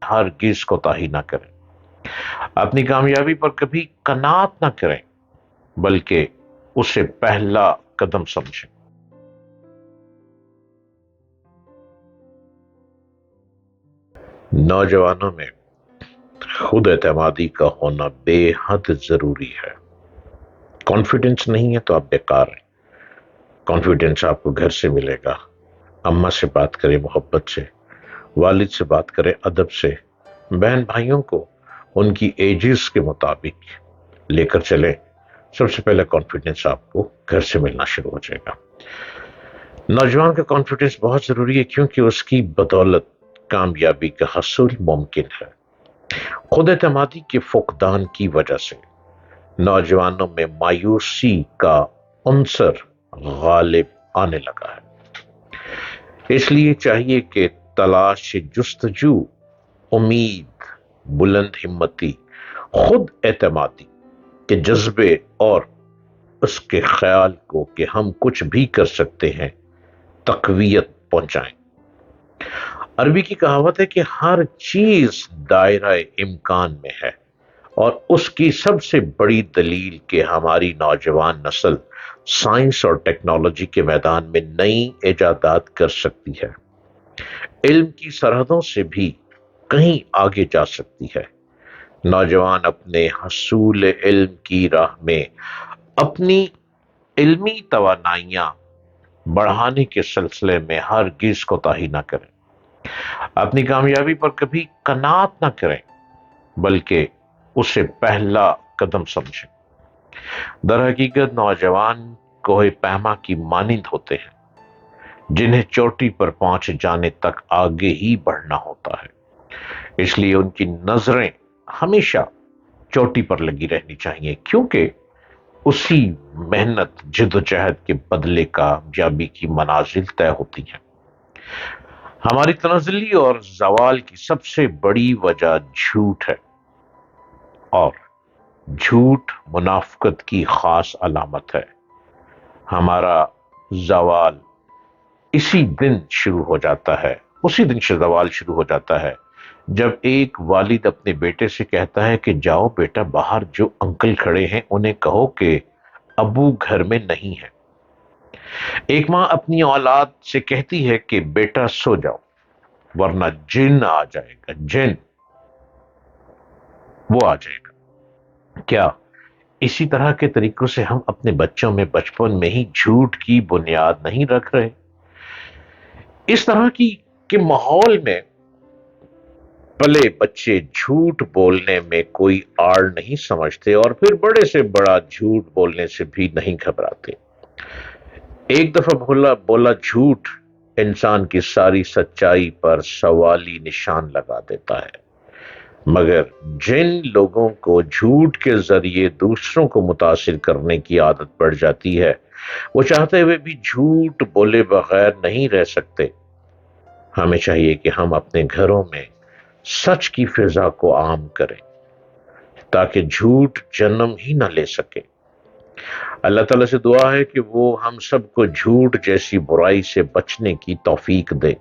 ہرگز کوتاہی نہ کریں۔ اپنی کامیابی پر کبھی قناعت نہ کریں، بلکہ اسے پہلا قدم سمجھیں۔ نوجوانوں میں خود اعتمادی کا ہونا بے حد ضروری ہے۔ کانفیڈنس نہیں ہے تو آپ بیکار ہیں۔ کانفیڈنس آپ کو گھر سے ملے گا۔ اماں سے بات کریں محبت سے، والد سے بات کریں ادب سے، بہن بھائیوں کو ان کی ایجز کے مطابق لے کر چلیں۔ سب سے پہلے کانفیڈنس آپ کو گھر سے ملنا شروع ہو جائے گا۔ نوجوان کا کانفیڈنس بہت ضروری ہے، کیونکہ اس کی بدولت کامیابی کا حصول ممکن ہے۔ خود اعتمادی کے فقدان کی وجہ سے نوجوانوں میں مایوسی کا عنصر غالب آنے لگا ہے۔ اس لیے چاہیے کہ تلاش جستجو، امید، بلند ہمتی، خود اعتمادی کے جذبے اور اس کے خیال کو کہ ہم کچھ بھی کر سکتے ہیں تقویت پہنچائیں۔ عربی کی کہاوت ہے کہ ہر چیز دائرہ امکان میں ہے، اور اس کی سب سے بڑی دلیل کہ ہماری نوجوان نسل سائنس اور ٹیکنالوجی کے میدان میں نئی ایجادات کر سکتی ہے، علم کی سرحدوں سے بھی کہیں آگے جا سکتی ہے۔ نوجوان اپنے حصول علم کی راہ میں اپنی علمی توانائیاں بڑھانے کے سلسلے میں ہرگز کوتاہی نہ کریں۔ اپنی کامیابی پر کبھی قناعت نہ کریں، بلکہ اسے پہلا قدم سمجھیں۔ در حقیقت نوجوان کوہ پیما کی مانند ہوتے ہیں، جنہیں چوٹی پر پہنچ جانے تک آگے ہی بڑھنا ہوتا ہے۔ اس لیے ان کی نظریں ہمیشہ چوٹی پر لگی رہنی چاہیے، کیونکہ اسی محنت جد و جہد کے بدلے کامیابی کی منازل طے ہوتی ہیں۔ ہماری تنزلی اور زوال کی سب سے بڑی وجہ جھوٹ ہے، اور جھوٹ منافقت کی خاص علامت ہے۔ ہمارا زوال اسی دن شروع ہو جاتا ہے، اسی دن سے زوال شروع ہو جاتا ہے جب ایک والد اپنے بیٹے سے کہتا ہے کہ جاؤ بیٹا، باہر جو انکل کھڑے ہیں انہیں کہو کہ ابو گھر میں نہیں ہے۔ ایک ماں اپنی اولاد سے کہتی ہے کہ بیٹا سو جاؤ ورنہ جن آ جائے گا، جن وہ آ جائے گا۔ کیا اسی طرح کے طریقوں سے ہم اپنے بچوں میں بچپن میں ہی جھوٹ کی بنیاد نہیں رکھ رہے؟ اس طرح کے ماحول میں پلے بچے جھوٹ بولنے میں کوئی آڑ نہیں سمجھتے، اور پھر بڑے سے بڑا جھوٹ بولنے سے بھی نہیں گھبراتے۔ ایک دفعہ بولا جھوٹ انسان کی ساری سچائی پر سوالی نشان لگا دیتا ہے، مگر جن لوگوں کو جھوٹ کے ذریعے دوسروں کو متاثر کرنے کی عادت پڑ جاتی ہے، وہ چاہتے ہوئے بھی جھوٹ بولے بغیر نہیں رہ سکتے۔ ہمیں چاہیے کہ ہم اپنے گھروں میں سچ کی فضا کو عام کریں، تاکہ جھوٹ جنم ہی نہ لے سکے۔ اللہ تعالیٰ سے دعا ہے کہ وہ ہم سب کو جھوٹ جیسی برائی سے بچنے کی توفیق دے۔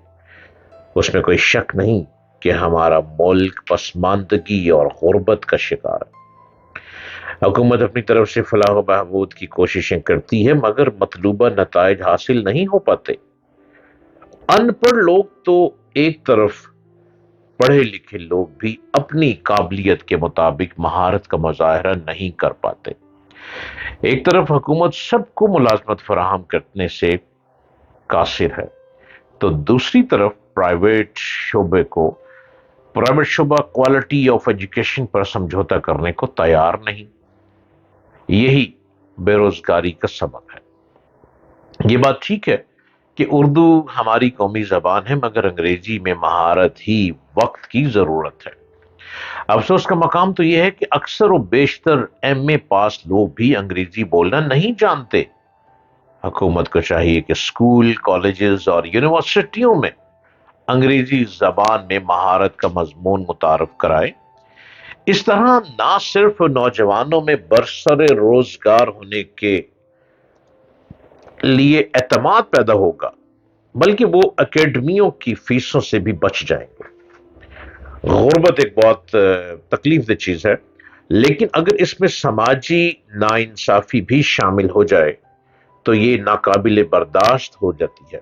اس میں کوئی شک نہیں کہ ہمارا ملک پسماندگی اور غربت کا شکار ہے۔ حکومت اپنی طرف سے فلاح و بہبود کی کوششیں کرتی ہے، مگر مطلوبہ نتائج حاصل نہیں ہو پاتے۔ ان پڑھ لوگ تو ایک طرف، پڑھے لکھے لوگ بھی اپنی قابلیت کے مطابق مہارت کا مظاہرہ نہیں کر پاتے۔ ایک طرف حکومت سب کو ملازمت فراہم کرنے سے قاصر ہے، تو دوسری طرف پرائیویٹ شعبہ کوالٹی آف ایجوکیشن پر سمجھوتا کرنے کو تیار نہیں۔ یہی بے روزگاری کا سبب ہے۔ یہ بات ٹھیک ہے کہ اردو ہماری قومی زبان ہے، مگر انگریزی میں مہارت ہی وقت کی ضرورت ہے۔ افسوس کا مقام تو یہ ہے کہ اکثر و بیشتر ایم اے پاس لوگ بھی انگریزی بولنا نہیں جانتے۔ حکومت کو چاہیے کہ اسکول، کالجز اور یونیورسٹیوں میں انگریزی زبان میں مہارت کا مضمون متعارف کرائے۔ اس طرح نہ صرف نوجوانوں میں برسر روزگار ہونے کے لیے اعتماد پیدا ہوگا، بلکہ وہ اکیڈمیوں کی فیسوں سے بھی بچ جائیں گے۔ غربت ایک بہت تکلیف دہ چیز ہے، لیکن اگر اس میں سماجی ناانصافی بھی شامل ہو جائے تو یہ ناقابل برداشت ہو جاتی ہے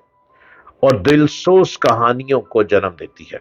اور دل سوز کہانیوں کو جنم دیتی ہے۔